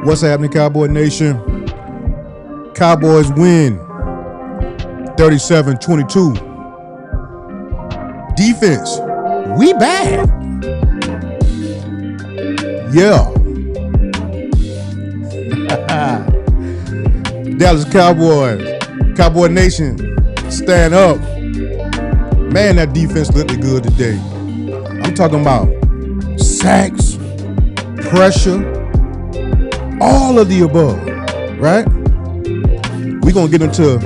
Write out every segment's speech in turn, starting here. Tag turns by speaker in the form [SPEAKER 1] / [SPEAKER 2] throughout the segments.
[SPEAKER 1] What's happening, Cowboy Nation? Cowboys win 37-22. Defense, we bad. Yeah. Dallas Cowboys, Cowboy Nation, stand up. Man, that defense looked good today. I'm talking about sacks, pressure, all of the above, right? We're going to get into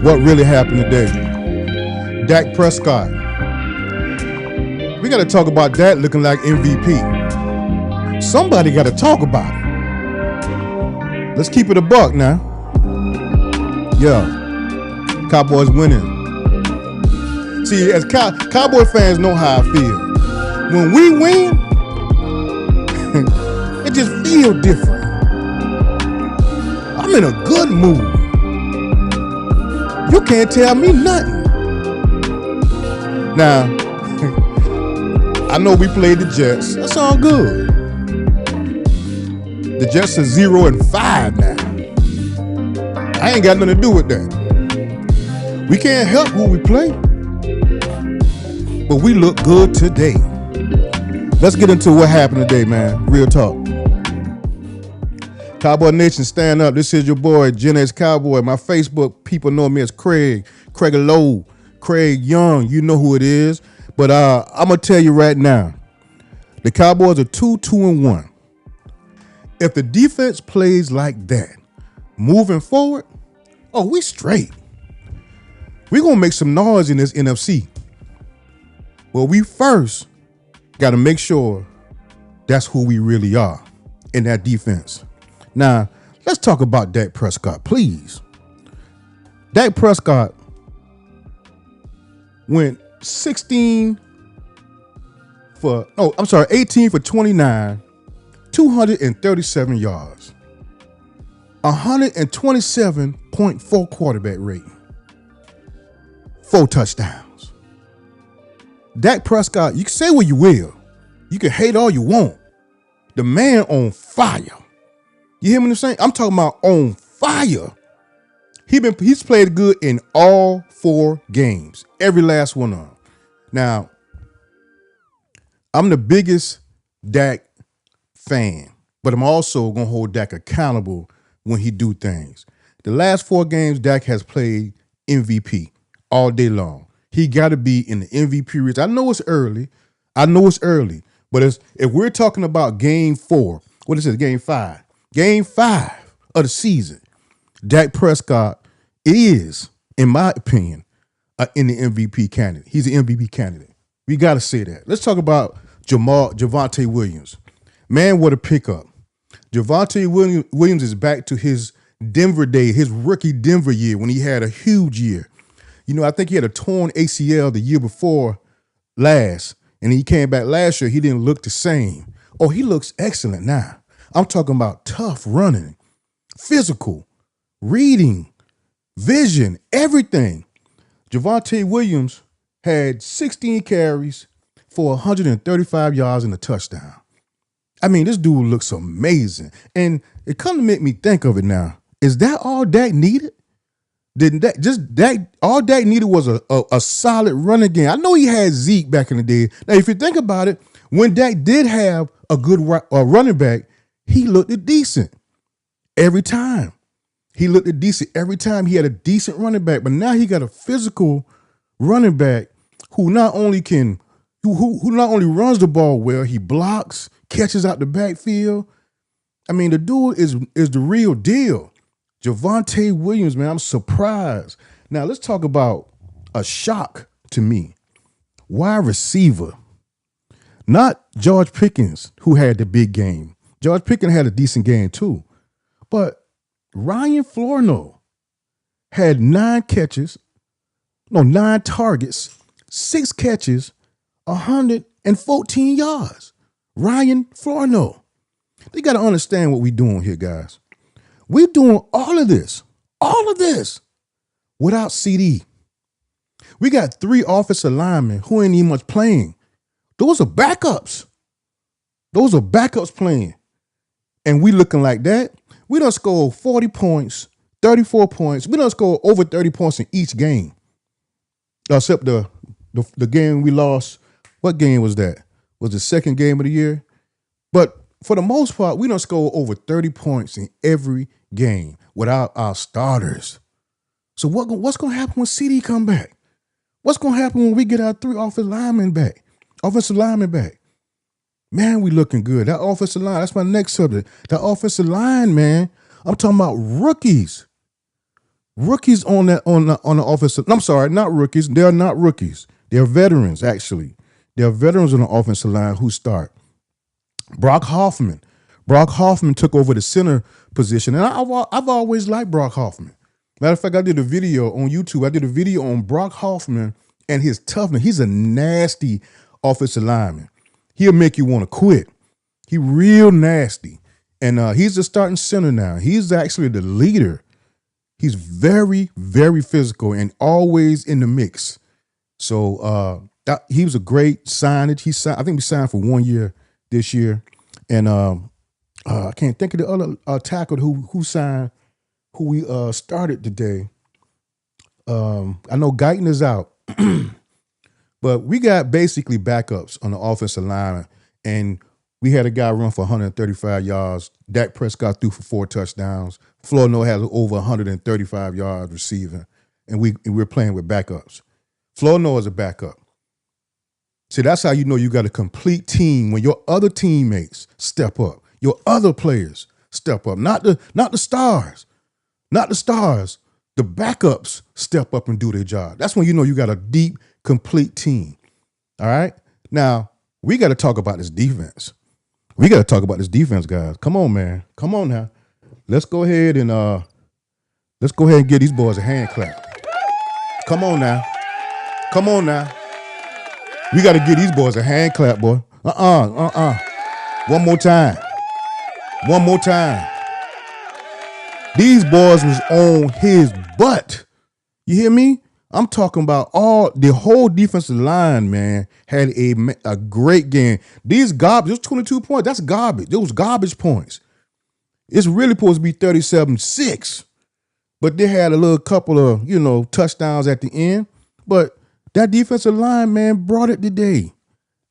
[SPEAKER 1] what really happened today. Dak Prescott. We got to talk about that looking like MVP. Somebody got to talk about it. Let's keep it a buck now. Yeah. Cowboys winning. See, as Cowboy fans know how I feel. When we win, it just feels different. I'm in a good mood. You can't tell me nothing. Now, I know we played the Jets. That's all good. The Jets are 0-5 now. I ain't got nothing to do with that. We can't help who we play. But we look good today. Let's get into what happened today, man. Real talk. Cowboy Nation, stand up. This is your boy, Gen X Cowboy. My Facebook people know me as Craig Lowe, Craig Young. You know who it is. But I'm going to tell you right now, the Cowboys are 2-1. If the defense plays like that, moving forward, we straight. We're going to make some noise in this NFC. Well, we first got to make sure that's who we really are in that defense. Now, let's talk about Dak Prescott, please. Dak Prescott went 18 for 29, 237 yards, 127.4 quarterback rating, 4 touchdowns. Dak Prescott, you can say what you will. You can hate all you want. The man on fire. You hear what I'm saying? I'm talking about on fire. He's played good in all 4 games. Every last one of them. Now, I'm the biggest Dak fan, but I'm also going to hold Dak accountable when he do things. The last 4 games, Dak has played MVP all day long. He got to be in the MVP race. I know it's early. But if we're talking about game 4, what is it, game 5? Game 5 of the season, Dak Prescott is, in my opinion, in the MVP candidate. He's an MVP candidate. We got to say that. Let's talk about Javonte Williams. Man, what a pickup. Javonte Williams is back to his Denver day, his rookie Denver year when he had a huge year. You know, I think he had a torn ACL the year before last, and he came back last year. He didn't look the same. Oh, he looks excellent now. I'm talking about tough running, physical, reading, vision, everything. Javonte Williams had 16 carries for 135 yards and a touchdown. I mean, this dude looks amazing. And it kind of made me think of it now. Is that all Dak needed? All Dak needed was a solid running game. I know he had Zeke back in the day. Now, if you think about it, when Dak did have a good running back, he looked decent every time. He looked decent every time. He had a decent running back, but now he got a physical running back who not only runs the ball well, he blocks, catches out the backfield. I mean, the dude is the real deal. Javonte Williams, man, I'm surprised. Now, let's talk about a shock to me. Wide receiver. Not George Pickens, who had the big game. George Pickens had a decent game, too. But Ryan Florno had 9 targets, 6 catches, 114 yards. Ryan Florno. They got to understand what we're doing here, guys. We're doing all of this without CD. We got 3 offensive linemen who ain't even much playing. Those are backups. Those are backups playing. and we looking like that, we done score 40 points, 34 points. We done score over 30 points in each game. Except the game we lost. What game was that? Was the second game of the year? But for the most part, we done score over 30 points in every game without our starters. So what's going to happen when CD come back? What's going to happen when we get our 3 offensive linemen back? Man, we looking good. That offensive line, that's my next subject. That offensive line, man, I'm talking about rookies. Rookies on the offensive. I'm sorry, not rookies. They're not rookies. They're veterans, actually. They're veterans on the offensive line who start. Brock Hoffman. Brock Hoffman took over the center position, and I've always liked Brock Hoffman. Matter of fact, I did a video on YouTube. I did a video on Brock Hoffman and his toughness. He's a nasty offensive lineman. He'll make you want to quit. He real nasty. And he's the starting center now. He's actually the leader. He's very, very physical and always in the mix. So he was a great signage. I think he signed for 1 year this year. And I can't think of the other tackle who signed, who we started today. I know Guyton is out. But we got basically backups on the offensive line, and we had a guy run for 135 yards. Dak Prescott threw for 4 touchdowns. Florida has over 135 yards receiving, and we're playing with backups. Florida is a backup. See, that's how you know you got a complete team when your other teammates step up, your other players step up, not the stars, the backups step up and do their job. That's when you know you got a deep, complete team. All right. Now we got to talk about this defense. Guys. Come on, man. Come on now. Let's go ahead and give these boys a hand clap. Come on now. We got to give these boys a hand clap, boy. One more time. These boys was on his butt. You hear me? I'm talking about the whole defensive line, man, had a great game. These garbage, it was 22 points. That's garbage. Those garbage points. It's really supposed to be 37-6. But they had a little couple of, touchdowns at the end. But that defensive line, man, brought it today.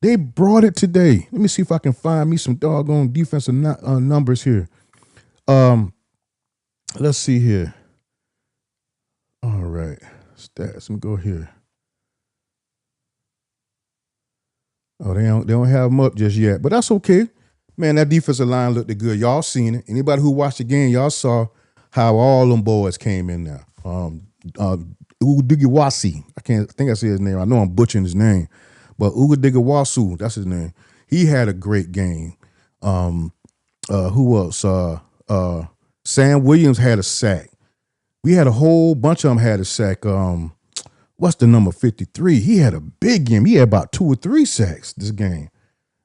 [SPEAKER 1] They brought it today. Let me see if I can find me some doggone defensive numbers here. Let's see here. All right. Stats. Let me go here. Oh, they don't have them up just yet, but that's okay. Man, that defensive line looked good. Y'all seen it. Anybody who watched the game, y'all saw how all them boys came in there. Ugudigawasi. I think I said his name. I know I'm butchering his name, but Ugudigawasu, that's his name. He had a great game. Who else? Sam Williams had a sack. We had a whole bunch of them had a sack. What's the number 53? He had a big game. He had about 2 or 3 sacks this game.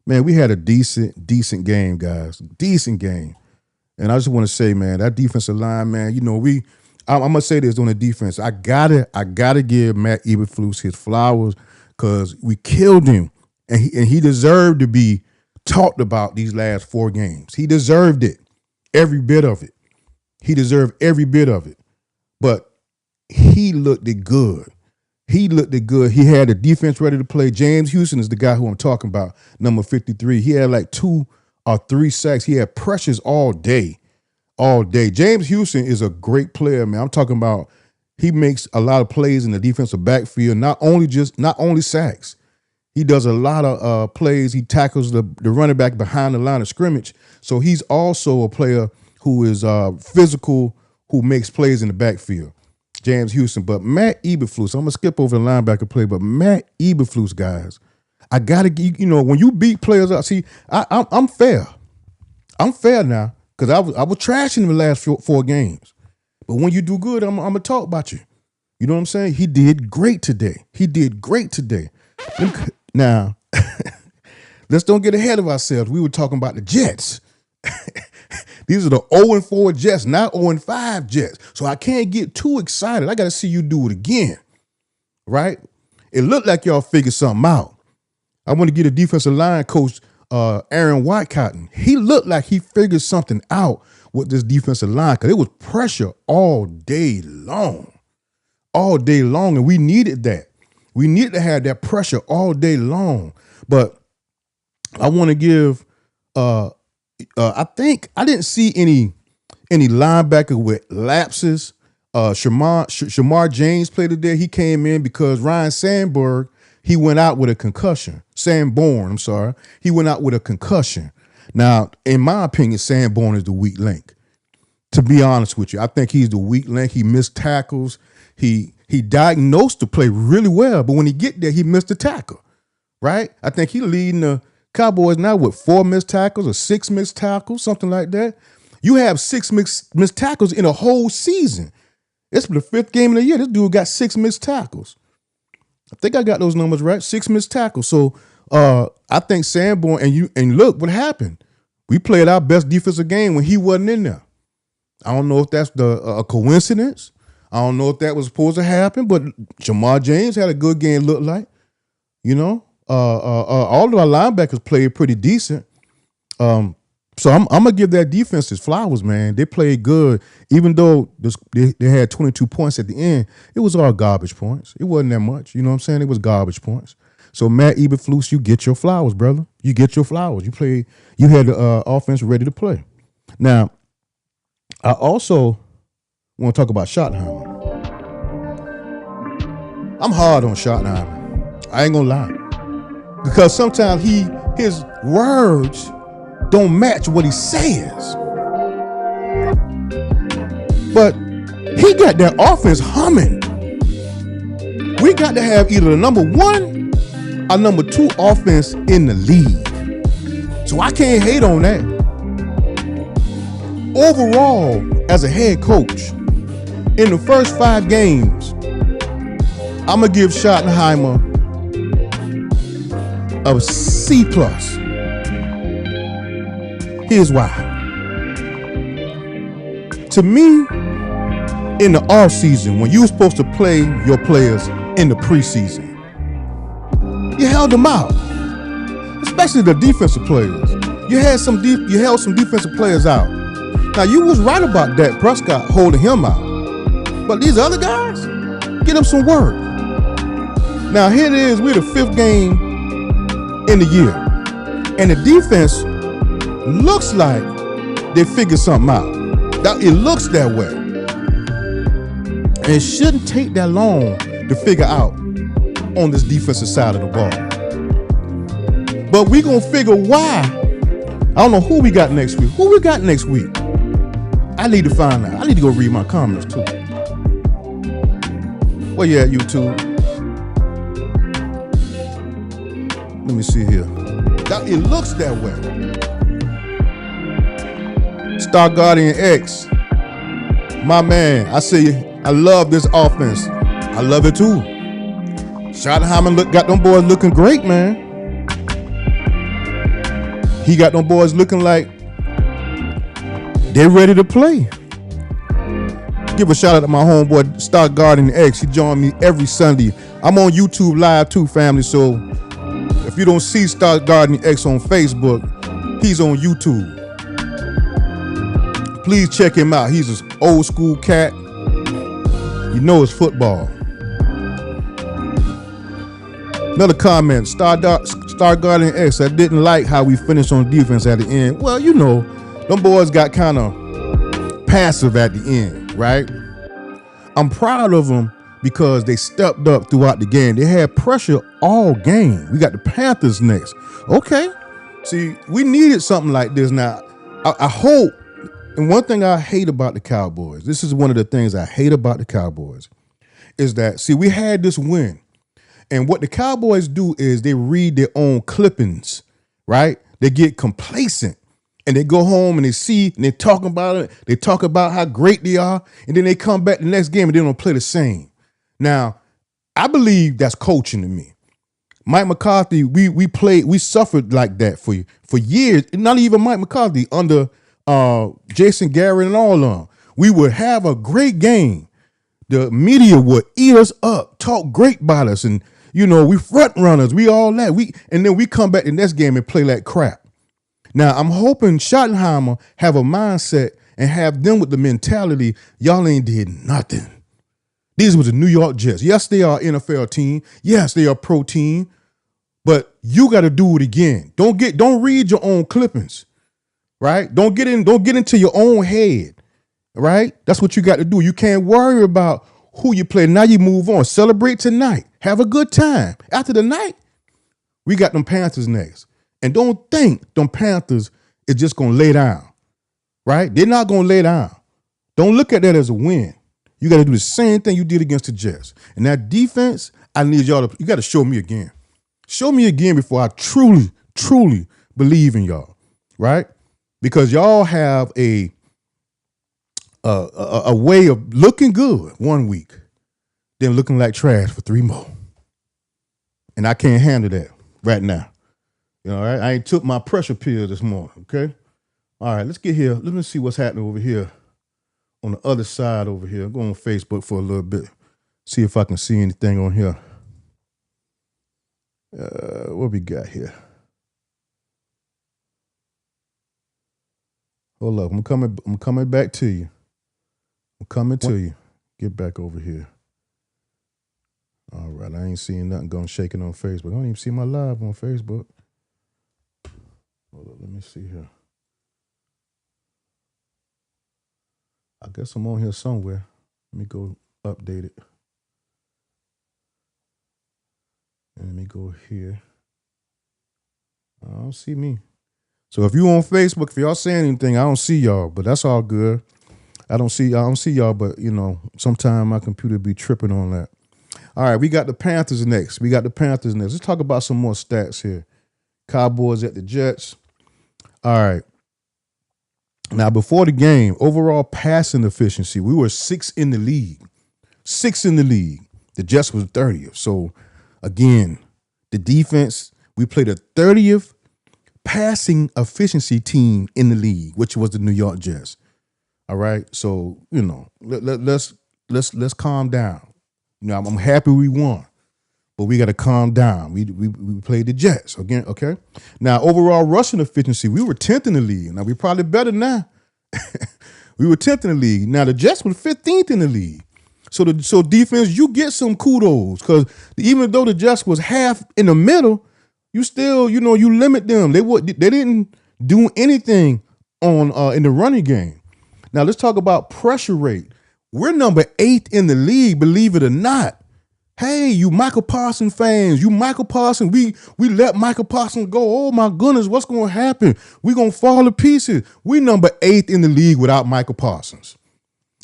[SPEAKER 1] Man, we had a decent game, guys. Decent game. And I just want to say, man, that defensive line, man, I'm gonna say this on the defense. I gotta give Matt Eberflus his flowers because we killed him, and he deserved to be talked about these last 4 games. He deserved it, every bit of it. He deserved every bit of it. But he looked good. He had the defense ready to play. James Houston is the guy who I'm talking about, number 53. He had like 2 or 3 sacks. He had pressures all day. James Houston is a great player, man. I'm talking about he makes a lot of plays in the defensive backfield, not only sacks. He does a lot of plays. He tackles the running back behind the line of scrimmage. So he's also a player who is physical, who makes plays in the backfield. James Houston. But Matt Eberflus, I'm going to skip over the linebacker play, but Matt Eberflus, guys, I got to, when you beat players up, see, I'm fair. I'm fair now because I was trashing him the last 4 games. But when you do good, I'm going to talk about you. You know what I'm saying? He did great today. Now, let's don't get ahead of ourselves. We were talking about the Jets. These are the 0-4 Jets, not 0-5 Jets. So I can't get too excited. I got to see you do it again, right? It looked like y'all figured something out. I want to get a defensive line coach Aaron Whitecotton, he looked like he figured something out with this defensive line because it was pressure all day long. And we needed that. We needed to have that pressure all day long. But I want to give, I think I didn't see any linebacker with lapses. Shamar James played today. He came in because Ryan Sandberg, he went out with a concussion. Sanborn, I'm sorry. He went out with a concussion. Now, in my opinion, Sanborn is the weak link. To be honest with you, I think he's the weak link. He missed tackles. He diagnosed the play really well, but when he get there, he missed the tackle, right? I think he leading the Cowboys now with 4 missed tackles or 6 missed tackles, something like that. You have 6 missed tackles in a whole season. It's the 5th game of the year. This dude got 6 missed tackles. I think I got those numbers right. 6 missed tackles. So I think Sanborn and look what happened. We played our best defensive game when he wasn't in there. I don't know if that's a coincidence. I don't know if that was supposed to happen, but Jamar James had a good game. Looked like, all of our linebackers played pretty decent. So I'm gonna give that defense its flowers, man. They played good, even though they had 22 points at the end. It was all garbage points. It wasn't that much. You know what I'm saying? It was garbage points. So Matt Eberflus, you get your flowers, brother. You get your flowers. You had the offense ready to play. Now, I also want to talk about Schottenheimer. I'm hard on Schottenheimer. I ain't gonna lie, because sometimes his words don't match what he says. But he got that offense humming. We got to have either the number 1 or number 2 offense in the league. So I can't hate on that. Overall, as a head coach, in the first 5 games, I'm going to give Schottenheimer a C+. Here's why. To me, in the offseason, when you were supposed to play your players in the preseason, you held them out, especially the defensive players. You held some defensive players out. Now, you was right about Dak Prescott holding him out. But these other guys, get them some work. Now, here it is. We're the 5th game in the year. And the defense looks like they figured something out. It looks that way. And it shouldn't take that long to figure out on this defensive side of the ball. But we're going to figure why. I don't know who we got next week. Who we got next week? I need to find out. I need to go read my comments too. Where you at, YouTube? Let me see here. It looks that way. Star Guardian X, my man. I say I love this offense. I love it too. Schottenheimer got them boys looking great, man. He got them boys looking like they're ready to play. Give a shout out to my homeboy Star Guardian X. He joined me every Sunday. I'm on YouTube Live too, family. So if you don't see Star Guardian X on Facebook, he's on YouTube. Please check him out. He's an old school cat. You know it's football. Another comment, Star Guardian X. I didn't like how we finished on defense at the end. Well, them boys got kind of passive at the end, right? I'm proud of them because they stepped up throughout the game. They had pressure all game. We got the Panthers next. Okay. See, we needed something like this. Now, I hope, and one thing I hate about the Cowboys, this is one of the things I hate about the Cowboys, is that, see, we had this win. And what the Cowboys do is they read their own clippings, right? They get complacent. And they go home and they see and they're talking about it. They talk about how great they are. And then they come back the next game and they don't play the same. Now, I believe that's coaching to me. Mike McCarthy, we suffered like that for years. Not even Mike McCarthy, under Jason Garrett and all of them. We would have a great game. The media would eat us up, talk great about us. And, we front runners, we all that. And then we come back the next game and play like crap. Now, I'm hoping Schottenheimer have a mindset and have them with the mentality, y'all ain't did nothing. These were the New York Jets. Yes, they are NFL team. Yes, they are pro team. But you got to do it again. Don't read your own clippings, right? Don't get into your own head, right? That's what you got to do. You can't worry about who you play. Now you move on. Celebrate tonight. Have a good time. After the night, we got them Panthers next. And don't think them Panthers is just going to lay down, right? They're not going to lay down. Don't look at that as a win. You got to do the same thing you did against the Jets. And that defense, I need y'all to, you got to show me again. Show me again before I truly, truly believe in y'all, right? Because y'all have a way of looking good 1 week, then looking like trash for 3 more. And I can't handle that right now. You know, right? I ain't took my pressure pill this morning, okay? All right, let's get here. Let me see what's happening over here on the other side over here. Go on Facebook for a little bit. See if I can see anything on here. What we got here? Hold up, I'm coming back to you. I'm coming to you. Get back over here. All right, I ain't seeing nothing going shaking on Facebook. I don't even see my live on Facebook. Hold up, let me see here. I guess I'm on here somewhere. Let me go update it. And let me go here. I don't see me. So if you on Facebook, if y'all saying anything, I don't see y'all, but that's all good. I don't see y'all, but you know, sometime my computer be tripping on that. All right, we got the Panthers next. Let's talk about some more stats here. Cowboys at the Jets. All right. Now, before the game, overall passing efficiency, we were 6th in the league. 6th in the league. The Jets was 30th. So, again, the defense, we played a 30th passing efficiency team in the league, which was the New York Jets. All right. So, you know, let's calm down. You know, I'm happy we won, but we got to calm down. We played the Jets again. Okay. Now, overall rushing efficiency, we were 10th in the league. Now, we probably better now. We were 10th in the league. Now, the Jets were 15th in the league. So defense, you get some kudos because even though the Jets was half in the middle, you still, you know, you limit them. They didn't do anything on in the running game. Now, let's talk about pressure rate. We're number 8 in the league, believe it or not. Hey, you Michael Parsons fans, we let Michael Parsons go. Oh my goodness, what's going to happen? We're going to fall to pieces. We number 8 in the league without Michael Parsons.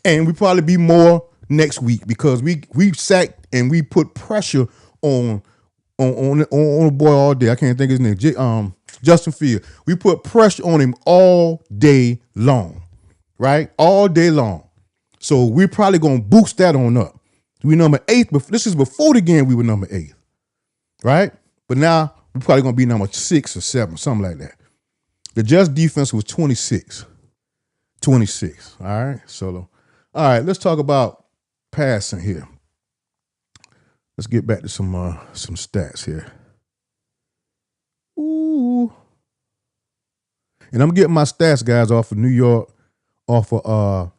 [SPEAKER 1] And we probably be more next week because we sacked and we put pressure on a boy all day. I can't think of his name. Justin Fields. We put pressure on him all day long, right? All day long. So we're probably going to boost that on up. We number 8, but this is before the game we were number 8, right? But now we're probably going to be number 6 or 7, something like that. The Jets defense was 26. 26, all right? So, all right, let's talk about passing here. Let's get back to some stats here. Ooh. And I'm getting my stats, guys, off of New York, off of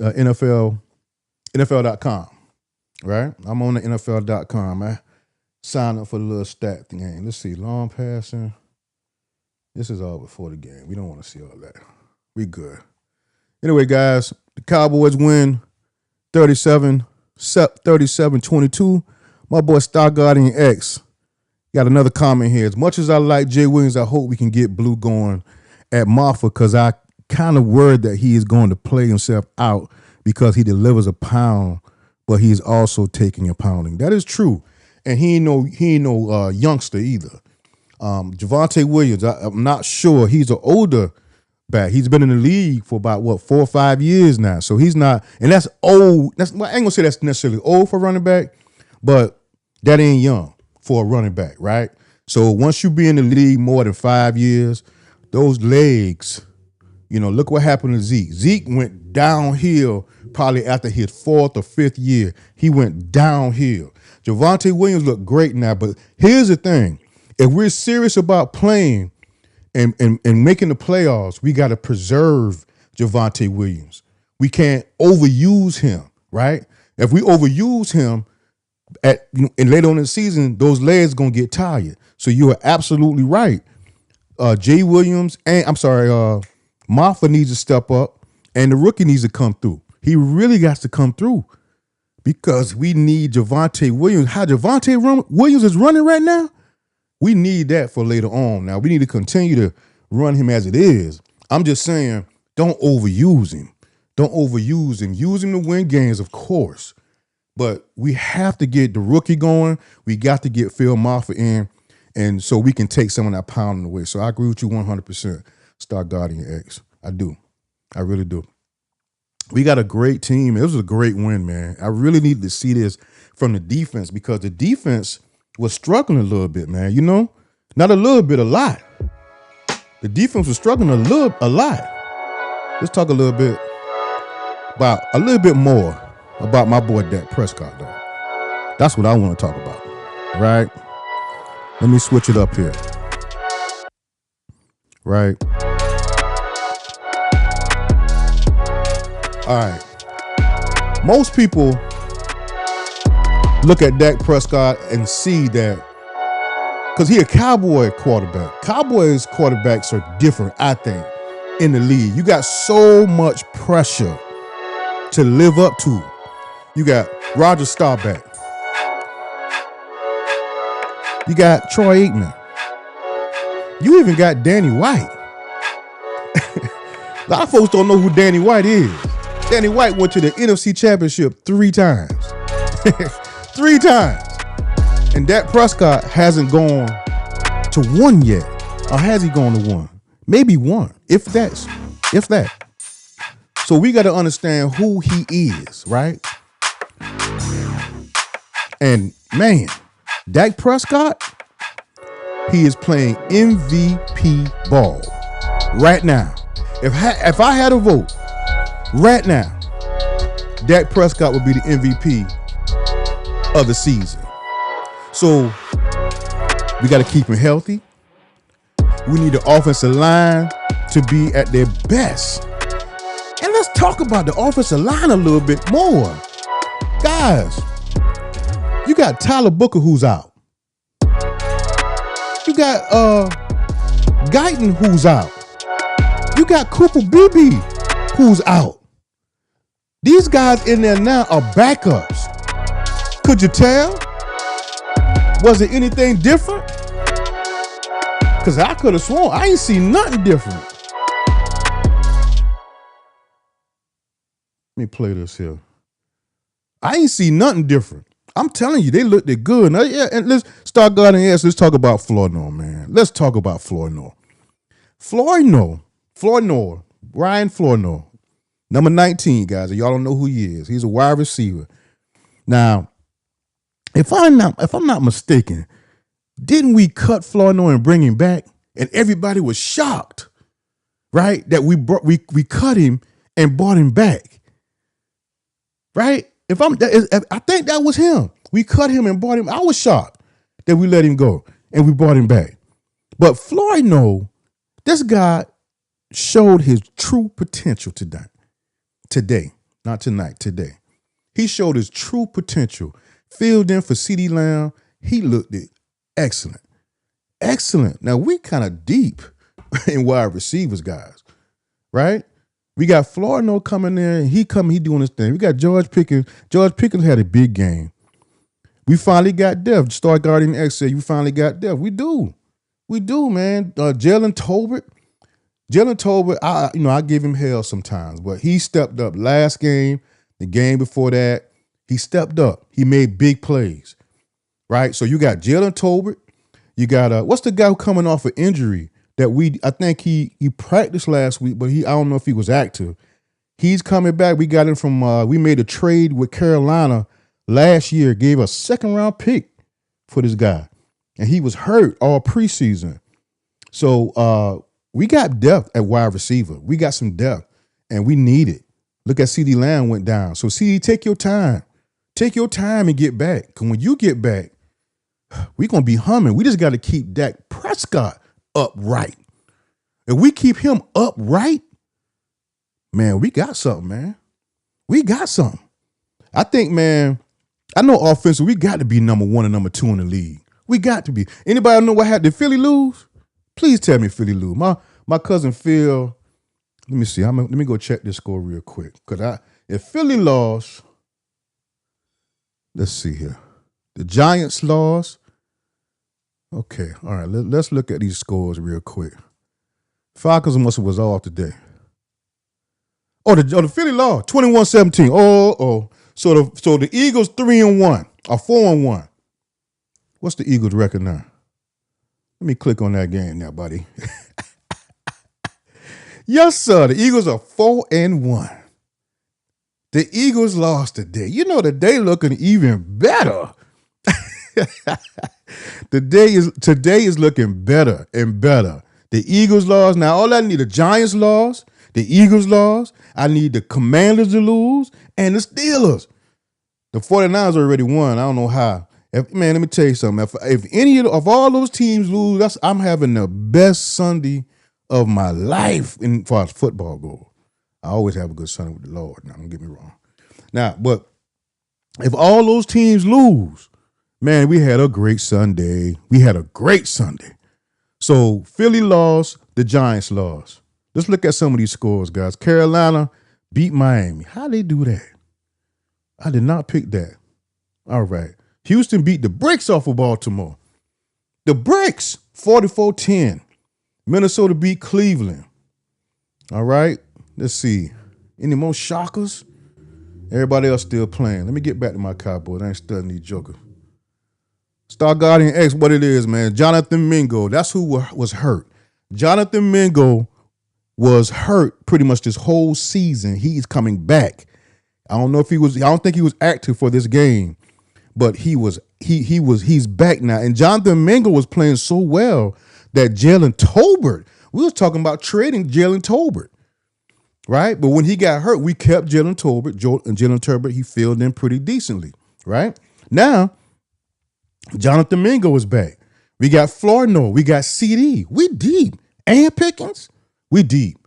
[SPEAKER 1] NFL.com, right? I'm on the NFL.com. I signed up for the little stat thing. Let's see, long passing. This is all before the game. We don't want to see all that. We good. Anyway, guys, the Cowboys win 37-22. My boy Star Guardian X got another comment here. As much as I like Jay Williams, I hope we can get Blue going at Marfa because I kind of worried that he is going to play himself out because he delivers a pound, but he's also taking a pounding. That is true. And he ain't no youngster either. Javonte Williams, I'm not sure. He's an older back. He's been in the league for about, 4 or 5 years now. So he's not, and that's old. I ain't going to say that's necessarily old for running back, but that ain't young for a running back, right? So once you be in the league more than 5 years, those legs, you know, look what happened to Zeke. Zeke went downhill probably after his 4th or 5th year. He went downhill. Javonte Williams looked great now, but here's the thing. If we're serious about playing, and making the playoffs, we got to preserve Javonte Williams. We can't overuse him, right? If we overuse him and later on in the season, those legs gonna get tired. So you are absolutely right. Jay Williams and Marfa needs to step up, and the rookie needs to come through. He really got to come through because we need Javonte Williams. How Williams is running right now, we need that for later on. Now we need to continue to run him as it is. I'm just saying, don't overuse him. Don't overuse him. Use him to win games, of course. But we have to get the rookie going. We got to get Phil Maffa in, and so we can take some of that pounding away. So I agree with you 100%. Start guarding your X. I do. I really do. We got a great team. It was a great win, man. I really need to see this from the defense because the defense was struggling a little bit, man. You know, not a little bit, a lot. The defense was struggling a lot. Let's talk a little bit more about my boy Dak Prescott, though. That's what I want to talk about, right? Let me switch it up here, right? All right. Most people look at Dak Prescott and see that because he a Cowboy quarterback. Cowboys quarterbacks are different, I think, in the league. You got so much pressure to live up to. You got Roger Staubach. You got Troy Aikman. You even got Danny White. A lot of folks don't know who Danny White is. Danny White went to the NFC Championship 3 times. 3 times. And Dak Prescott hasn't gone to 1 yet. Or has he gone to 1? Maybe 1, if that. So we got to understand who he is, right? And man, Dak Prescott, he is playing MVP ball right now. If I had a vote right now, Dak Prescott would be the MVP of the season. So we got to keep him healthy. We need the offensive line to be at their best. And let's talk about the offensive line a little bit more. Guys, you got Tyler Booker who's out. You got Guyton who's out. You got Cooper Beebe who's out. These guys in there now are backups. Could you tell? Was it anything different? Because I could have sworn I ain't seen nothing different. Let me play this here. I ain't seen nothing different. I'm telling you, they looked good. Now, yeah, and let's start guarding ass. Let's talk about Flournoy, man. Let's talk about Flournoy. Ryan Flournoy, number 19, guys. Y'all don't know who he is. He's a wide receiver. Now, if I'm not mistaken, didn't we cut Flournoy and bring him back? And everybody was shocked, right? That we cut him and brought him back, right? I think that was him. We cut him and brought him. I was shocked that we let him go and we brought him back. But Flournoy, this guy showed his true potential today, not tonight, today. He showed his true potential. Filled in for CeeDee Lamb. He looked excellent. Excellent. Now, we kind of deep in wide receivers, guys, right? We got Flournoy coming in. He doing his thing. We got George Pickens. George Pickens had a big game. We finally got depth. Start guarding X said you finally got depth. We do, man. Jalen Tolbert, I give him hell sometimes, but he stepped up last game, the game before that. He stepped up. He made big plays, right? So you got Jalen Tolbert. You got what's the guy who coming off an injury that I think he practiced last week, but I don't know if he was active. He's coming back. We got him from we made a trade with Carolina last year, gave a 2nd-round pick for this guy, and he was hurt all preseason. So we got depth at wide receiver. We got some depth, and we need it. Look at CeeDee Lamb went down. So CeeDee, take your time. Take your time and get back. Because when you get back, we're going to be humming. We just got to keep Dak Prescott upright. If we keep him upright, man, we got something, man. We got something. I think, man, I know offensive, we got to be number 1 and number 2 in the league. We got to be. Anybody know what happened? Did Philly lose? Please tell me Philly lose. My cousin Phil, let me see. Let me go check this score real quick. If Philly lost, let's see here. The Giants lost. Okay, all right. Let's look at these scores real quick. Falcons was off today. Oh, the Philly lost 21-17. Oh. So the Eagles 3-1 or 4-1. What's the Eagles record now? Let me click on that game now, buddy. Yes, sir. The Eagles are 4-1. The Eagles lost today. You know, the day looking even better. Today is looking better and better. The Eagles lost. Now, all I need, the Giants lost, the Eagles lost. I need the Commanders to lose and the Steelers. The 49ers already won. I don't know how. Man, let me tell you something. If any of all those teams lose, I'm having the best Sunday of my life as far as football goes. I always have a good Sunday with the Lord. Now, don't get me wrong. Now, but if all those teams lose, man, we had a great Sunday. So Philly lost, the Giants lost. Let's look at some of these scores, guys. Carolina beat Miami. How they do that? I did not pick that. All right. Houston beat the bricks off of Baltimore. The bricks, 44-10. Minnesota beat Cleveland. All right. Let's see. Any more shockers? Everybody else still playing. Let me get back to my Cowboys. I ain't studying these jokers. Star Guardian X, what it is, man. Jonathan Mingo, that's who was hurt. Jonathan Mingo was hurt pretty much this whole season. He's coming back. I don't think he was active for this game, but he's back now. And Jonathan Mingo was playing so well that Jalen Tolbert, we was talking about trading Jalen Tolbert, right? But when he got hurt, we kept Jalen Tolbert. Jalen Tolbert, he filled in pretty decently, right? Now, Jonathan Mingo is back. We got Florno. We got CD. We deep. And Pickens. We deep.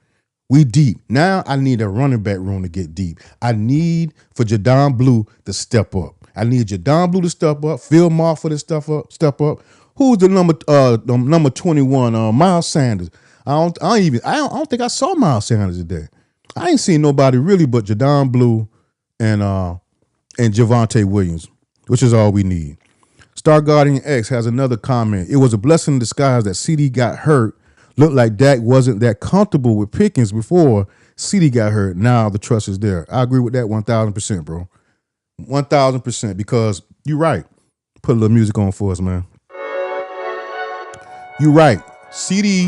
[SPEAKER 1] Now I need a running back room to get deep. I need for Jadon Blue to step up. Phil Marford to step up. Who's the number 21? Miles Sanders. I don't think I saw Miles Sanders today. I ain't seen nobody really but Jadon Blue and Javonte Williams, which is all we need. Star Guardian X has another comment. It was a blessing in disguise that CD got hurt. Looked like Dak wasn't that comfortable with Pickens before CD got hurt. Now the trust is there. I agree with that 1,000%, bro. 1,000%, because you're right. Put a little music on for us, man. You're right. CD,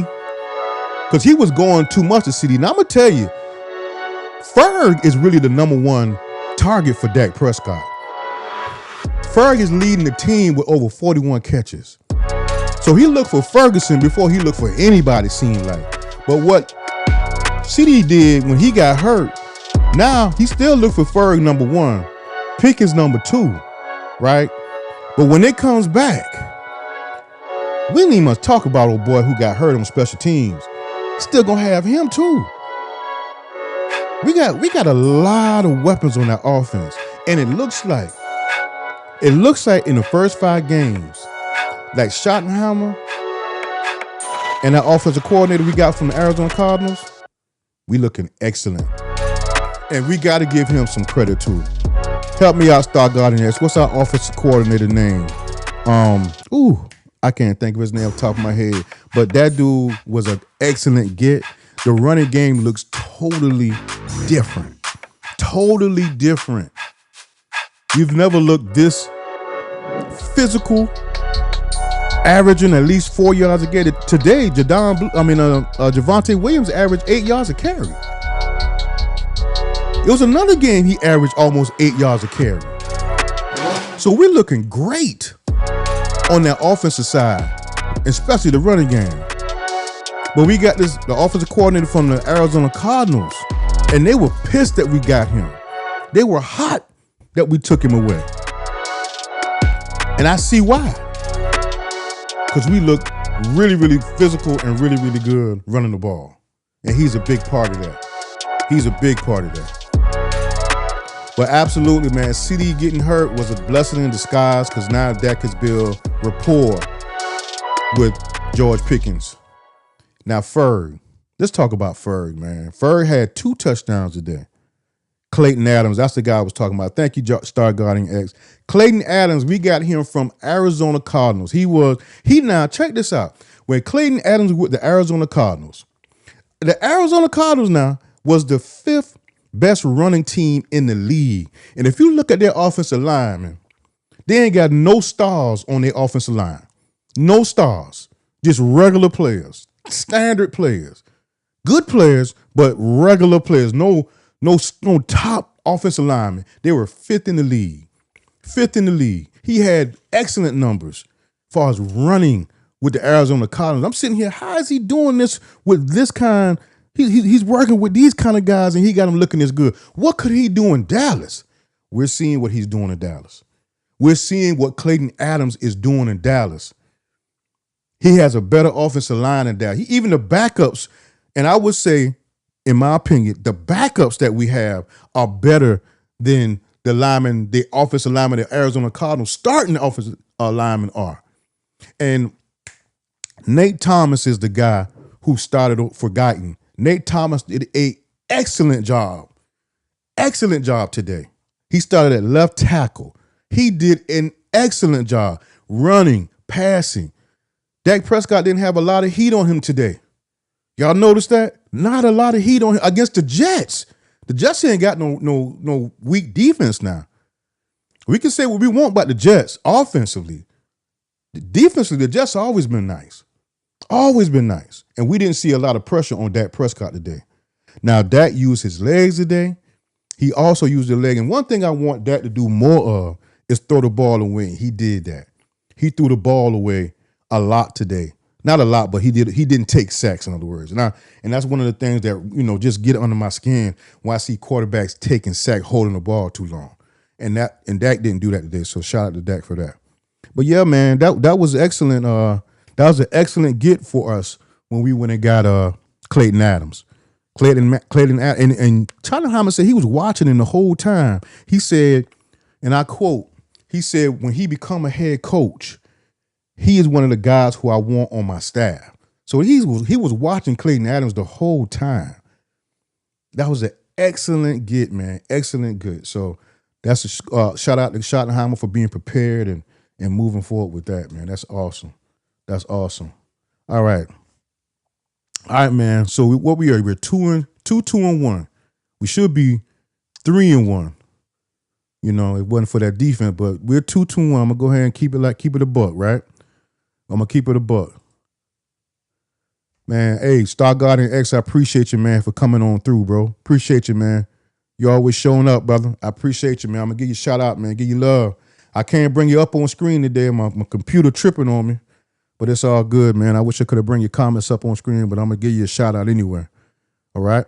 [SPEAKER 1] because he was going too much to CD. Now I'm going to tell you, Ferg is really the number one target for Dak Prescott. Ferg is leading the team with over 41 catches. So he looked for Ferguson before he looked for anybody, seemed like. But what CD did when he got hurt, now he still looked for Ferg number 1, Pickens number 2, right? But when it comes back, we didn't even much talk about old boy who got hurt on special teams. Still gonna have him too. We got a lot of weapons on that offense, and it looks like in the first 5 games, like Schottenheimer and that offensive coordinator we got from the Arizona Cardinals, we looking excellent. And we got to give him some credit too. Help me out, Star Guardian X. What's our offensive coordinator name? I can't think of his name off the top of my head. But that dude was an excellent get. The running game looks totally different. Totally different. You've never looked this physical, averaging at least 4 yards a carry. Today, Javonte Williams averaged 8 yards a carry. It was another game he averaged almost 8 yards a carry. So we're looking great on that offensive side, especially the running game. But we got the offensive coordinator from the Arizona Cardinals, and they were pissed that we got him. They were hot that we took him away. And I see why. Because we look really, really physical and really, really good running the ball. And he's a big part of that. He's a big part of that. But absolutely, man, CD getting hurt was a blessing in disguise because now Dak has built rapport with George Pickens. Now, Ferg. Let's talk about Ferg, man. Ferg had 2 touchdowns today. Clayton Adams, that's the guy I was talking about. Thank you, Star Guarding X. Clayton Adams, we got him from Arizona Cardinals. Now, check this out. When Clayton Adams was with the Arizona Cardinals now was the 5th best running team in the league. And if you look at their offensive line, man, they ain't got no stars on their offensive line. No stars. Just regular players, standard players. Good players, but regular players. No top offensive linemen. They were 5th in the league. 5th in the league. He had excellent numbers as far as running with the Arizona Cardinals. I'm sitting here, how is he doing this with this kind? He's working with these kind of guys, and he got them looking this good. What could he do in Dallas? We're seeing what he's doing in Dallas. We're seeing what Clayton Adams is doing in Dallas. He has a better offensive line than Dallas. Even the backups, and I would say, in my opinion, the backups that we have are better than the offensive linemen the Arizona Cardinals starting offensive linemen are. And Nate Thomas is the guy who started for Guyton. Nate Thomas did an excellent job today. He started at left tackle. He did an excellent job running, passing. Dak Prescott didn't have a lot of heat on him today. Y'all notice that? Not a lot of heat on him against the Jets. The Jets ain't got no weak defense now. We can say what we want about the Jets offensively. Defensively, the Jets have always been nice. Always been nice. And we didn't see a lot of pressure on Dak Prescott today. Now, Dak used his legs today. He also used the leg. And one thing I want Dak to do more of is throw the ball away. He did that. He threw the ball away a lot today. Not a lot, but he didn't take sacks, in other words. And that's one of the things that, just get under my skin when I see quarterbacks taking sacks, holding the ball too long. And Dak didn't do that today. So shout out to Dak for that. But yeah, man, that was excellent. That was an excellent get for us when we went and got Clayton Adams. Clayton Adams, and Tyler Hyman said he was watching him the whole time. He said, and I quote, he said, when he become a head coach, he is one of the guys who I want on my staff. So he was watching Clayton Adams the whole time. That was an excellent get, man. Excellent good. So that's a shout out to Schottenheimer for being prepared and moving forward with that, man. That's awesome. That's awesome. All right, man. So what we are, we're 2-2-1. We should be 3-1. It wasn't for that defense, but we're 2-2-1. I'm gonna go ahead and keep it a buck, right? I'm gonna keep it a buck. Man, hey, Star Guardian X, I appreciate you, man, for coming on through, bro. Appreciate you, man. You always showing up, brother. I appreciate you, man. I'm gonna give you a shout out, man. Give you love. I can't bring you up on screen today. My computer tripping on me. But it's all good, man. I wish I could have bring your comments up on screen, but I'm going to give you a shout out anyway. All right?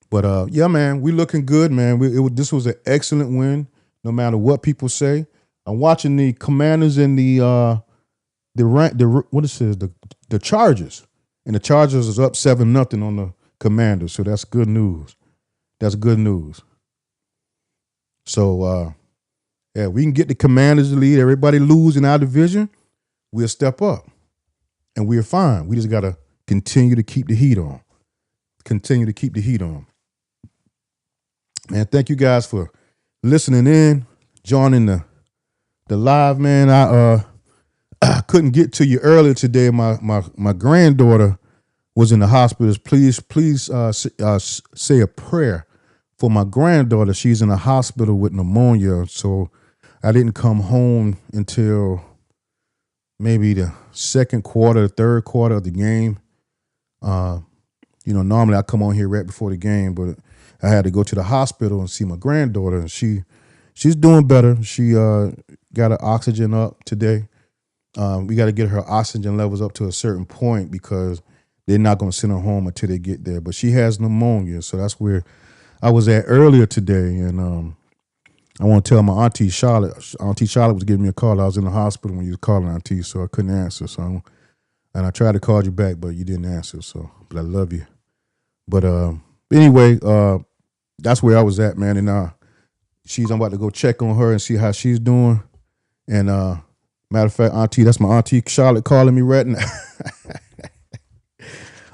[SPEAKER 1] But, yeah, man, we looking good, man. This was an excellent win, no matter what people say. I'm watching the Commanders and the Chargers. And the Chargers is up 7-0 on the Commanders, so that's good news. That's good news. So, yeah, we can get the Commanders to lead. Everybody lose in our division, we'll step up. And we're fine. We just got to continue to keep the heat on. Continue to keep the heat on. Man, thank you guys for listening in, joining the live, man. I couldn't get to you earlier today. My granddaughter was in the hospital. Please say a prayer for my granddaughter. She's in the hospital with pneumonia. So I didn't come home until maybe the second quarter, third quarter of the game. Normally I come on here right before the game, but I had to go to the hospital and see my granddaughter, and she's doing better. She got her oxygen up today. We got to get her oxygen levels up to a certain point because they're not going to send her home until they get there. But she has pneumonia, so that's where I was at earlier today, and I want to tell my Auntie Charlotte. Auntie Charlotte was giving me a call. I was in the hospital when you was calling, Auntie, so I couldn't answer. So And I tried to call you back, but you didn't answer. So, but I love you. But anyway, that's where I was at, man. And I'm about to go check on her and see how she's doing. And matter of fact, Auntie, that's my Auntie Charlotte calling me right now.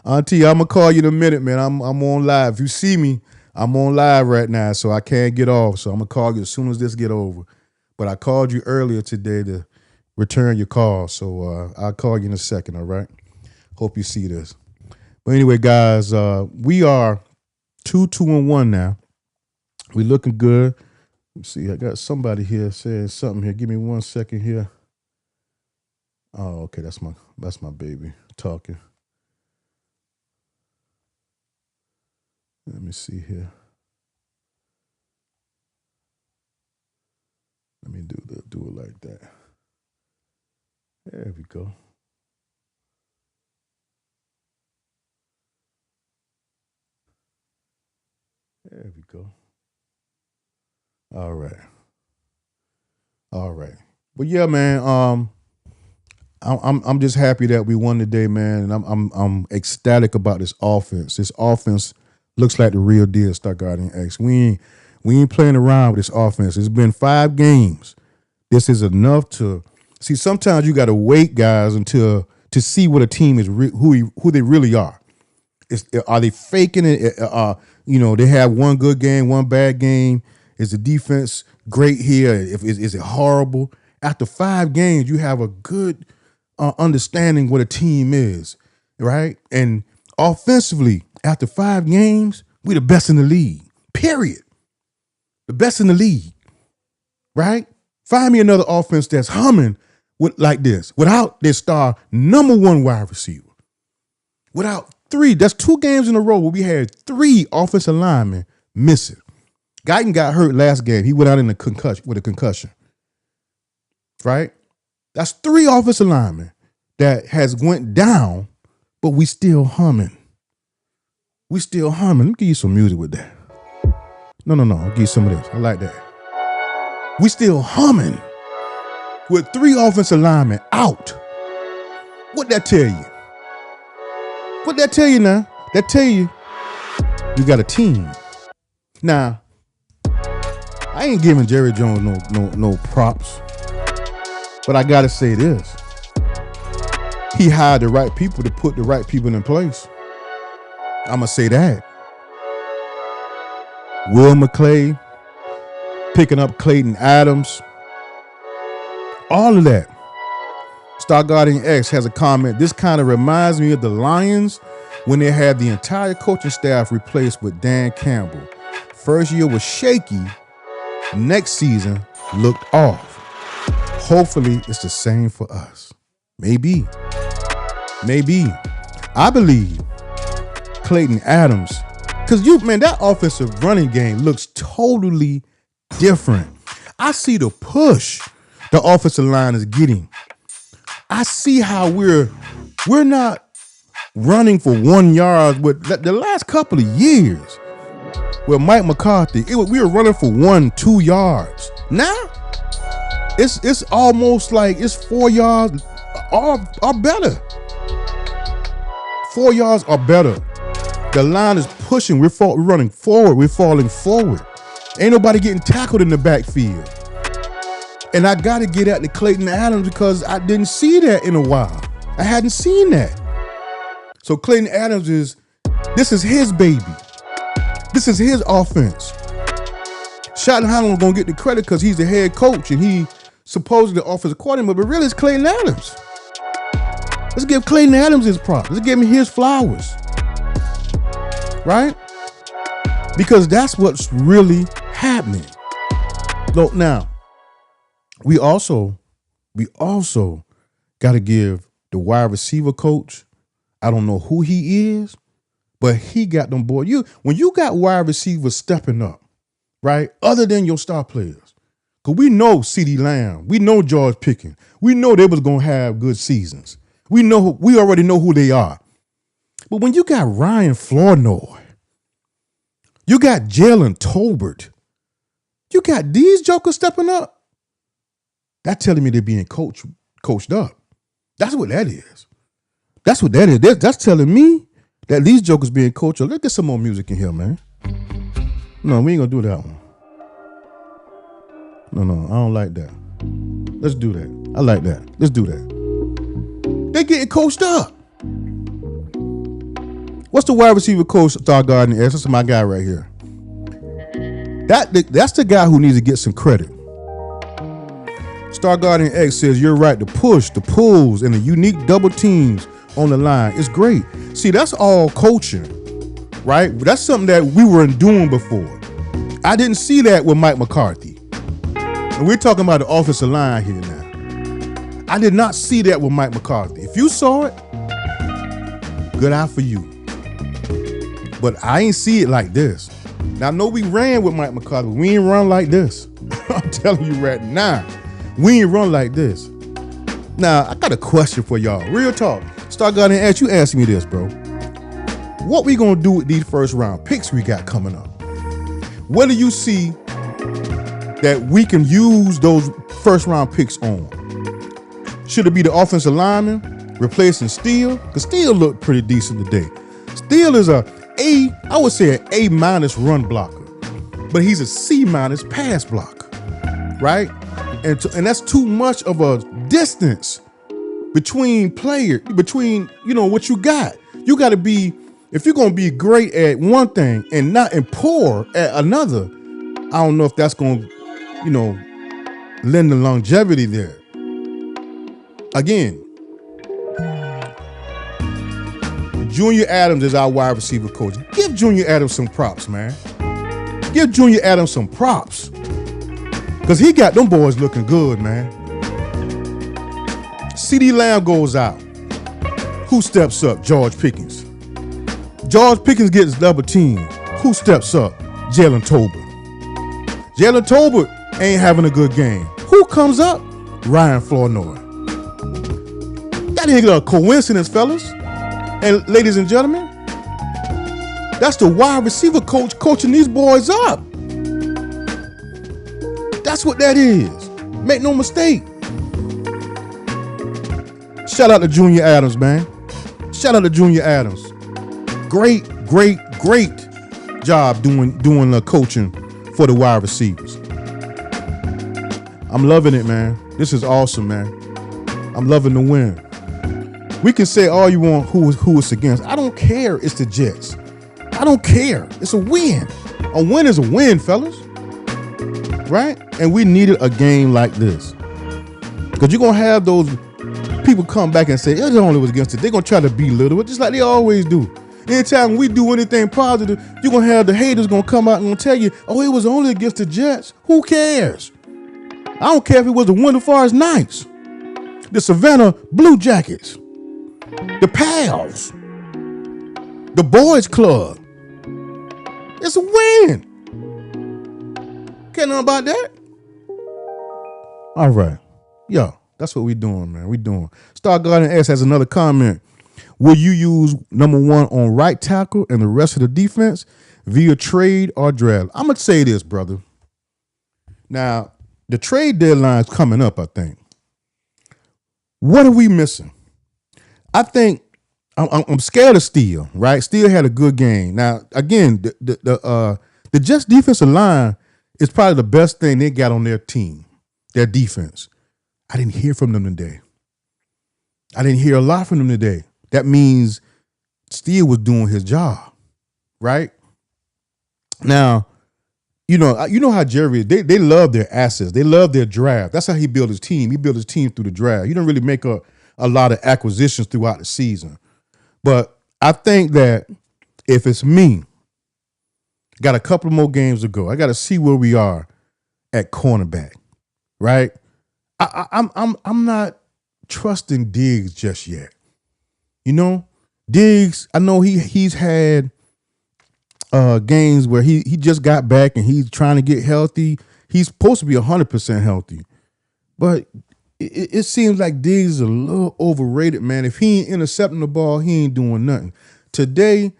[SPEAKER 1] Auntie, I'm gonna call you in a minute, man. I'm on live. If you see me, I'm on live right now, so I can't get off. So I'm gonna call you as soon as this get over. But I called you earlier today to return your call, so I'll call you in a second. All right. Hope you see this. But anyway, guys, we are 2-1 now. We looking good. Let's see. I got somebody here saying something here. Give me 1 second here. Oh, okay. That's my baby talking. Let me see here. Let me do it like that. There we go. There we go. All right. But yeah, man. I'm just happy that we won today, man, and I'm ecstatic about this offense. This offense looks like the real deal, Star Guardian X. We ain't playing around with this offense. It's been 5 games. This is enough to see. Sometimes you got to wait, guys, until to see what a team is who they really are. Are they faking it? They have one good game, one bad game. Is the defense great here? Is it horrible? After 5 games, you have a good understanding what a team is, right? And offensively, after 5 games, we the best in the league. Period. The best in the league, right? Find me another offense that's humming like this without their star number 1 wide receiver. Without 3, that's 2 games in a row where we had 3 offensive linemen missing. Guyton got hurt last game. He went out in with a concussion, right? That's 3 offensive linemen that has went down, but we still humming. Let me give you some music with that. No. I'll give you some of this. I like that. We still humming with 3 offensive linemen out. What that tell you? What that tell you now? That tell you got a team. Now, I ain't giving Jerry Jones no props, but I gotta say this: he hired the right people to put the right people in place. I'm gonna say that. Will McClay picking up Clayton Adams, all of that. Star Guardian X has a comment. This kind of reminds me of the Lions when they had the entire coaching staff replaced with Dan Campbell. First year was shaky. Next season looked off. Hopefully it's the same for us. Maybe. I believe Clayton Adams, because that offensive running game looks totally different. I see the push the offensive line is getting. I see how we're not running for 1 yard with the last couple of years with Mike McCarthy. We were running for 1-2 yards. Now it's almost like it's 4 yards or better. 4 yards or better. The line is pushing. We're running forward. We're falling forward. Ain't nobody getting tackled in the backfield. And I got to get at the Clayton Adams because I didn't see that in a while. I hadn't seen that. So Clayton Adams this is his baby. This is his offense. Schottenheimer going to get the credit because he's the head coach and he supposedly the offensive coordinator, but really it's Clayton Adams. Let's give Clayton Adams his props. Let's give him his flowers. Right? Because that's what's really happening. Look, now, we also got to give the wide receiver coach, I don't know who he is, but he got them boys. When you got wide receivers stepping up, right, other than your star players, because we know CeeDee Lamb, we know George Pickens, we know they was going to have good seasons. We already know who they are. But when you got Ryan Flournoy, you got Jalen Tolbert, you got these jokers stepping up, that's telling me they're being coached up. That's what that is. That's what that is. That's telling me that these jokers being coached. Let's get some more music in here, man. No, we ain't gonna do that one. No, I don't like that. Let's do that. I like that. Let's do that. They getting coached up. What's the wide receiver coach, Star Garden? That's my guy right here. That's the guy who needs to get some credit. Star Guardian X says, you're right. The push, the pulls, and the unique double teams on the line is great. See, that's all coaching, right? That's something that we weren't doing before. I didn't see that with Mike McCarthy. And we're talking about the offensive line here now. I did not see that with Mike McCarthy. If you saw it, good eye for you. But I ain't see it like this. Now, I know we ran with Mike McCarthy, but we ain't run like this. I'm telling you right now, we ain't run like this. Now, I got a question for y'all. Real talk. Star Garden X, you ask me this, bro. What we gonna do with these first round picks we got coming up? What do you see that we can use those first round picks on? Should it be the offensive lineman replacing Steele? Because Steele looked pretty decent today. Steele is I would say an A- run blocker, but he's a C- pass blocker, right? And that's too much of a distance between what you got. You got to be, if you're going to be great at one thing and poor at another, I don't know if that's going to, lend the longevity there. Again, Junior Adams is our wide receiver coach. Give Junior Adams some props, man. Give Junior Adams some props. Because he got them boys looking good, man. CeeDee Lamb goes out. Who steps up? George Pickens. George Pickens gets double team. Who steps up? Jalen Tolbert. Jalen Tolbert ain't having a good game. Who comes up? Ryan Flournoy. That ain't a coincidence, fellas. And ladies and gentlemen, that's the wide receiver coach coaching these boys up. That's what that is. Make no mistake. Shout out to Junior Adams, man. Shout out to Junior Adams. Great job doing the coaching for the wide receivers. I'm loving it, man. This is awesome, man. I'm loving the win. We can say all you want who it's against. I don't care. It's the Jets. I don't care. It's a win. A win is a win, fellas. Right? And we needed a game like this. Because you're going to have those people come back and say, it only was against it. They're going to try to belittle it just like they always do. Anytime we do anything positive, you're going to have the haters going to come out and going to tell you, oh, it was only against the Jets. Who cares? I don't care if it was the Winter Forest Knights, the Savannah Blue Jackets, the Pals, the Boys Club. It's a win. Can't know about that. All right. Yo, that's what we doing, man. We doing. Star Garden S has another comment. Will you use number one on right tackle and the rest of the defense via trade or draft? I'm going to say this, brother. Now, the trade deadline is coming up, I think. What are we missing? I think I'm scared of Steele, right? Steele had a good game. Now, again, the Jets defensive line is probably the best thing they got on their team, their defense. I didn't hear from them today. I didn't hear a lot from them today. That means Steele was doing his job, right? Now, you know how Jerry is. They love their assets. They love their draft. That's how he built his team. He built his team through the draft. He didn't really make a lot of acquisitions throughout the season. But I think that if it's me, got a couple more games to go. I got to see where we are at cornerback, right? I'm not trusting Diggs just yet. Diggs, I know he's had games where he just got back and he's trying to get healthy. He's supposed to be 100% healthy. But it seems like Diggs is a little overrated, man. If he ain't intercepting the ball, he ain't doing nothing. Today,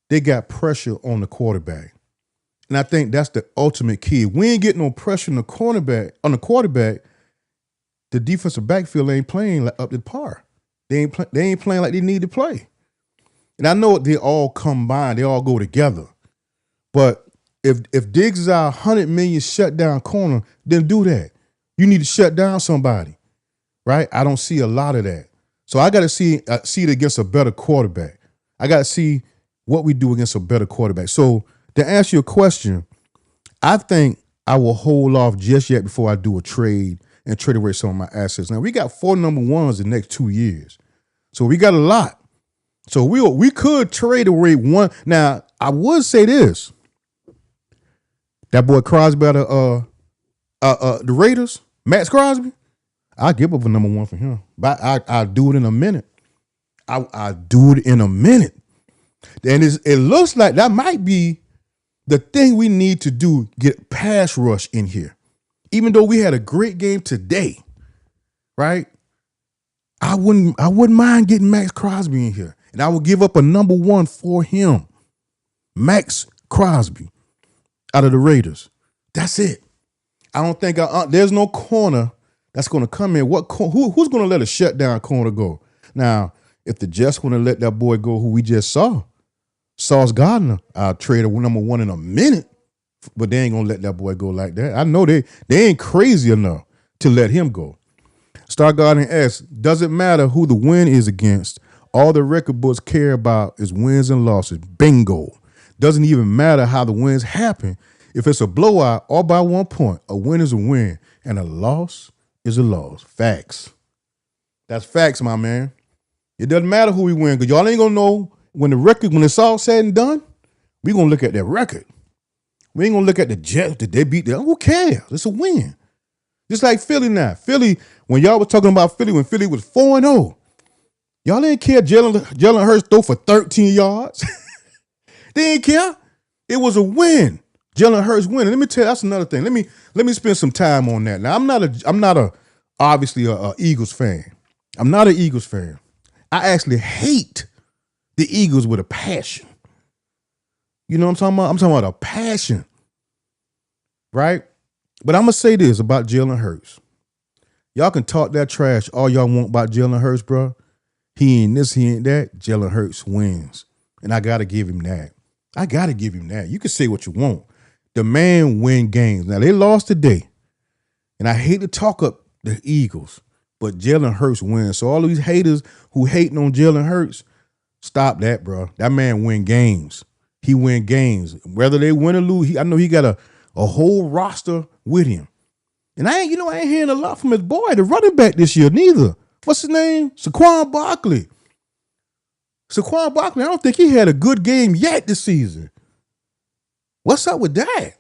[SPEAKER 1] they got pressure on the quarterback. And I think that's the ultimate key. If we ain't getting no pressure on the quarterback, the defensive backfield ain't playing up to par. They ain't playing like they need to play. And I know they all combine, they all go together. But if Diggs is our 100 million shutdown corner, then do that. You need to shut down somebody, right? I don't see a lot of that. So I got to see it against a better quarterback. I got to see what we do against a better quarterback. So to answer your question, I think I will hold off just yet before I do a trade and trade away some of my assets. Now, we got 4 number ones the next 2 years. So we got a lot. So we could trade away one. Now, I would say this. That boy Crosby out of the Raiders, Max Crosby, I'll give up a number 1 for him. But I'll do it in a minute. I'll do it in a minute. And it looks like that might be the thing we need to do, get pass rush in here. Even though we had a great game today, right? I wouldn't mind getting Max Crosby in here. And I would give up a number 1 for him. Max Crosby out of the Raiders. That's it. I don't think there's no corner that's going to come in. Who's going to let a shutdown corner go? Now, if the Jets want to let that boy go who we just saw, Sauce Gardner, I'll trade a number 1 in a minute, but they ain't going to let that boy go like that. I know they ain't crazy enough to let him go. Star Garden asks, does it matter who the win is against? All the record books care about is wins and losses. Bingo. Doesn't even matter how the wins happen. If it's a blowout or by 1 point, a win is a win and a loss is a loss. Facts. That's facts, my man. It doesn't matter who we win because y'all ain't going to know when it's all said and done, we going to look at that record. We ain't going to look at the Jets. Did they beat them? Who cares? It's a win. Just like Philly now. Philly, when y'all was talking about Philly, when Philly was 4-0, y'all didn't care Jalen Hurts throw for 13 yards. They didn't care. It was a win. Jalen Hurts winning. Let me tell you, that's another thing. Let me spend some time on that. Now, I'm not obviously a Eagles fan. I'm not an Eagles fan. I actually hate the Eagles with a passion. You know what I'm talking about? I'm talking about a passion. Right? But I'm going to say this about Jalen Hurts. Y'all can talk that trash all y'all want about Jalen Hurts, bro. He ain't this, he ain't that. Jalen Hurts wins. And I got to give him that. You can say what you want. The man win games. Now, they lost today. And I hate to talk up the Eagles, but Jalen Hurts wins. So all these haters who hating on Jalen Hurts, stop that, bro. That man win games. He win games. Whether they win or lose, I know he got a whole roster with him. And I ain't hearing a lot from his boy, the running back this year, neither. What's his name? Saquon Barkley. I don't think he had a good game yet this season. What's up with that?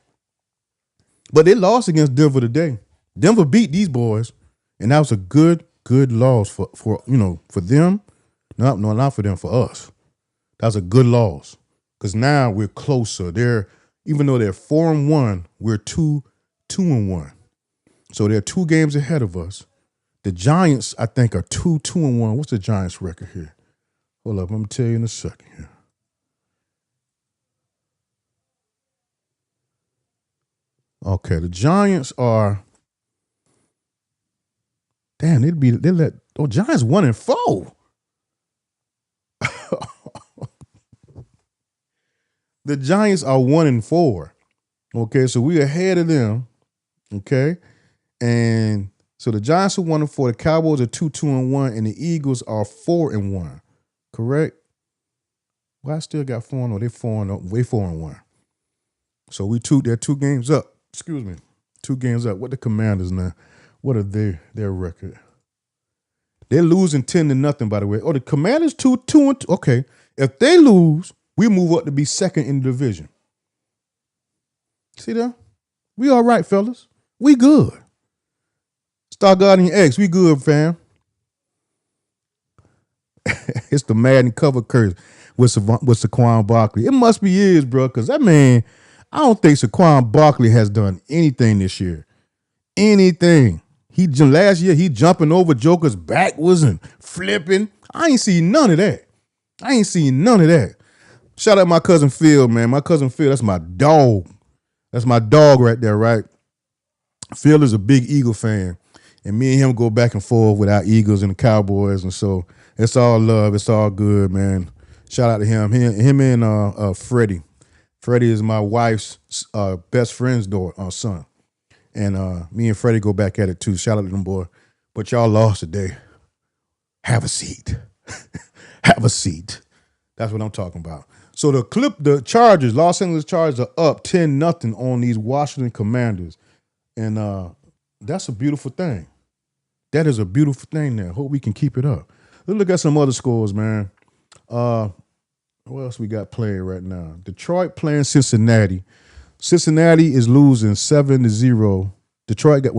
[SPEAKER 1] But they lost against Denver today. Denver beat these boys, and that was a good loss for them. No, not for them, for us. That was a good loss because now we're closer. Even though they're 4-1, we're 2-1. So they're 2 games ahead of us. The Giants, I think, are 2-1. What's the Giants' record here? Hold up, I'm going to tell you in a second here. Okay, the Giants are. Damn, Giants 1-4. The Giants are 1-4. Okay, so we're ahead of them. Okay, and so the Giants are 1-4. The Cowboys are 2-1, and the Eagles are 4-1. Correct? Well, I still got 4-0. They're 4-0. We're 4-1. So they're 2 games up. Excuse me. 2 games up. What the Commanders now? What are their record? They're losing 10-0, by the way. Oh, the Commanders 2-2. Okay. If they lose, we move up to be second in the division. See that? We all right, fellas. We good. Star Guardian X, we good, fam. It's the Madden cover curse with Saquon Barkley. It must be his, bro, because that man, I don't think Saquon Barkley has done anything this year. Anything. Last year, he jumping over jokers backwards and flipping. I ain't seen none of that. Shout out my cousin Phil, man. My cousin Phil, that's my dog. That's my dog right there, right? Phil is a big Eagle fan. And me and him go back and forth with our Eagles and the Cowboys. And so It's all love. It's all good, man. Shout out to him. Him and Freddie. Freddie is my wife's best friend's son. And me and Freddie go back at it too. Shout out to them boy. But y'all lost today. Have a seat. Have a seat. That's what I'm talking about. So the Chargers, Los Angeles Chargers are up 10-0 on these Washington Commanders. And that's a beautiful thing. That is a beautiful thing there. Hope we can keep it up. Let's look at some other scores, man. What else we got playing right now? Detroit playing Cincinnati. Cincinnati is losing 7-0. Detroit is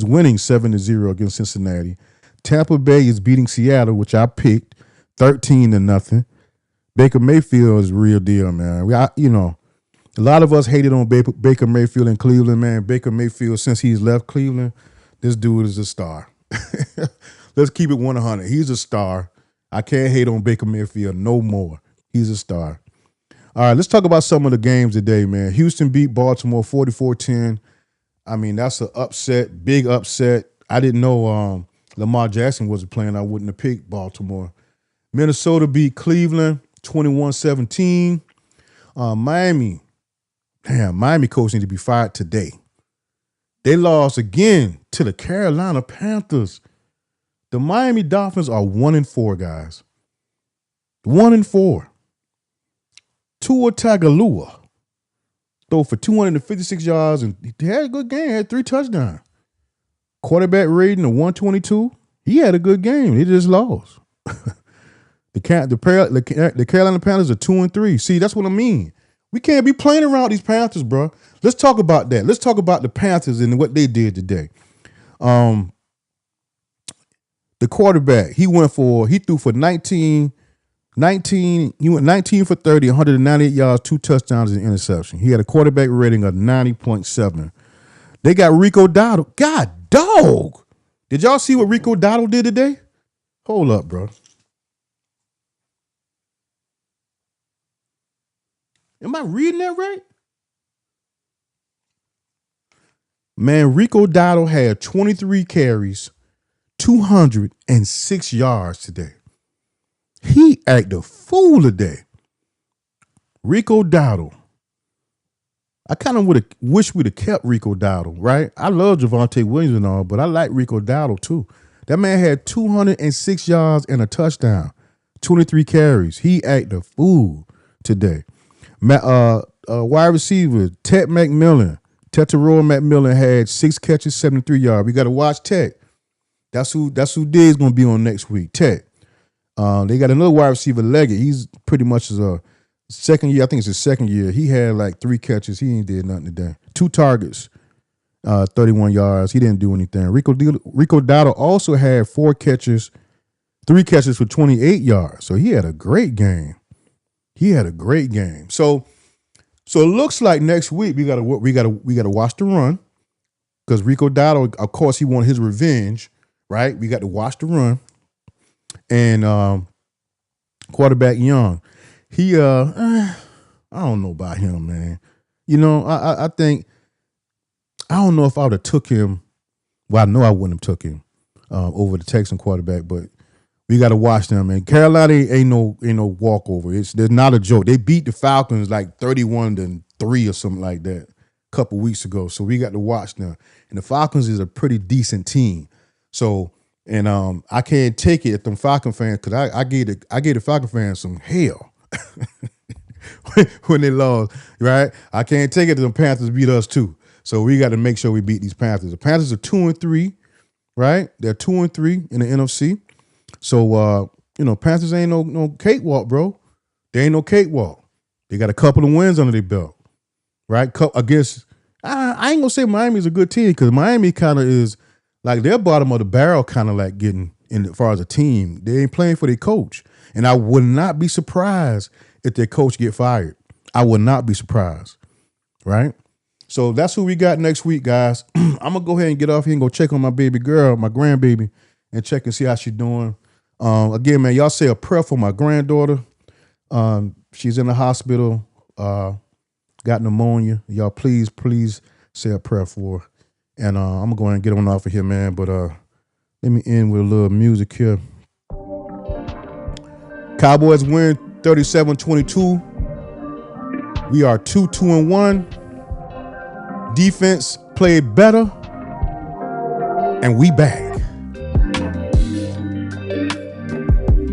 [SPEAKER 1] winning 7-0 against Cincinnati. Tampa Bay is beating Seattle, which I picked 13-0. Baker Mayfield is a real deal, man. A lot of us hated on Baker Mayfield in Cleveland, man. Baker Mayfield, since he's left Cleveland, this dude is a star. Let's keep it 100. He's a star. I can't hate on Baker Mayfield no more. He's a star. All right, let's talk about some of the games today, man. Houston beat Baltimore 44-10. I mean, that's an upset, big upset. I didn't know Lamar Jackson wasn't playing. I wouldn't have picked Baltimore. Minnesota beat Cleveland 21-17. Miami coach need to be fired today. They lost again to the Carolina Panthers. The Miami Dolphins are 1-4, guys. 1-4. Tua Tagovailoa threw for 256 yards and he had a good game. Had 3 touchdowns. Quarterback rating of 122. He had a good game. He just lost. The Carolina Panthers are 2-3. See, that's what I mean. We can't be playing around these Panthers, bro. Let's talk about that. Let's talk about the Panthers and what they did today. The quarterback, he threw for 19. He went 19 for 30, 198 yards, 2 touchdowns and an interception. He had a quarterback rating of 90.7. They got Rico Dowdle. God dog. Did y'all see what Rico Dowdle did today? Hold up, bro. Am I reading that right? Man, Rico Dowdle had 23 carries, 206 yards today. He acted a fool today. Rico Dowdle. I kind of wish we'd have kept Rico Dowdle, right? I love Javonte Williams and all, but I like Rico Dowdle too. That man had 206 yards and a touchdown, 23 carries. He acted a fool today. Wide receiver, Teteroy McMillan had 6 catches, 73 yards. We got to watch Tet. That's who Diggs going to be on next week, Tet. They got another wide receiver, Leggett. He's pretty much a second year. I think it's his second year. He had like 3 catches. He ain't did nothing today. 2 targets, 31 yards. He didn't do anything. Rico Dowdle also had 3 catches for 28 yards. So he had a great game. So it looks like next week we gotta watch the run, because Rico Dowdle, of course, he wanted his revenge, right? We got to watch the run. And quarterback Young, he I don't know about him, man. I think, I don't know if I would have took him. Well, I know I wouldn't have took him over the Texan quarterback, but we got to watch them, man. Carolina ain't no walkover. There's not a joke. They beat the Falcons like 31-3 or something like that a couple weeks ago. So we got to watch them. And the Falcons is a pretty decent team. So, and I can't take it at them Falcon fans, because I gave the Falcon fans some hell when they lost, right? I can't take it that them Panthers beat us too. So we got to make sure we beat these Panthers. The Panthers are 2-3, right? They're 2-3 in the NFC. So, Panthers ain't no cakewalk, bro. They ain't no cakewalk. They got a couple of wins under their belt, right? Against, I ain't going to say Miami's a good team, because Miami kind of is like their bottom of the barrel, kind of like getting in as far as a team. They ain't playing for their coach. And I would not be surprised if their coach get fired. I would not be surprised, right? So that's who we got next week, guys. I'm going to go ahead and get off here and go check on my baby girl, my grandbaby, and check and see how she's doing. Again, man, y'all say a prayer for my granddaughter. She's in the hospital, got pneumonia. Y'all please say a prayer for her. And I'm going to go ahead and get on off of here, man. But Let me end with a little music here. Cowboys win 37-22. We are 2-2-1. Defense played better. And we back.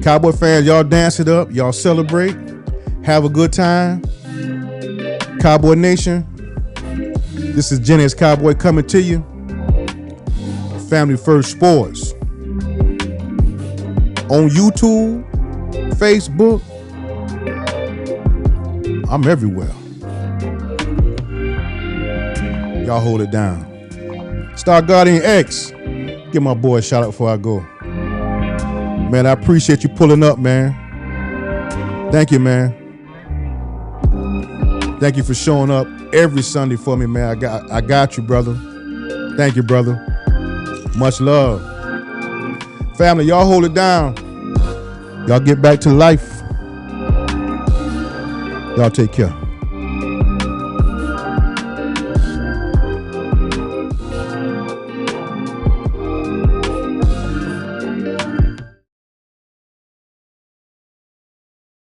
[SPEAKER 1] Cowboy fans, y'all dance it up. Y'all celebrate. Have a good time. Cowboy Nation. This is Jenny's Cowboy coming to you. Family First Sports. On YouTube, Facebook. I'm everywhere. Y'all hold it down. Star Guardian X. Give my boy a shout out before I go. Man, I appreciate you pulling up, man. Thank you, man. Thank you for showing up every Sunday for me, man. I got you, brother. Thank you, brother. Much love. Family, y'all hold it down. Y'all get back to life. Y'all take care.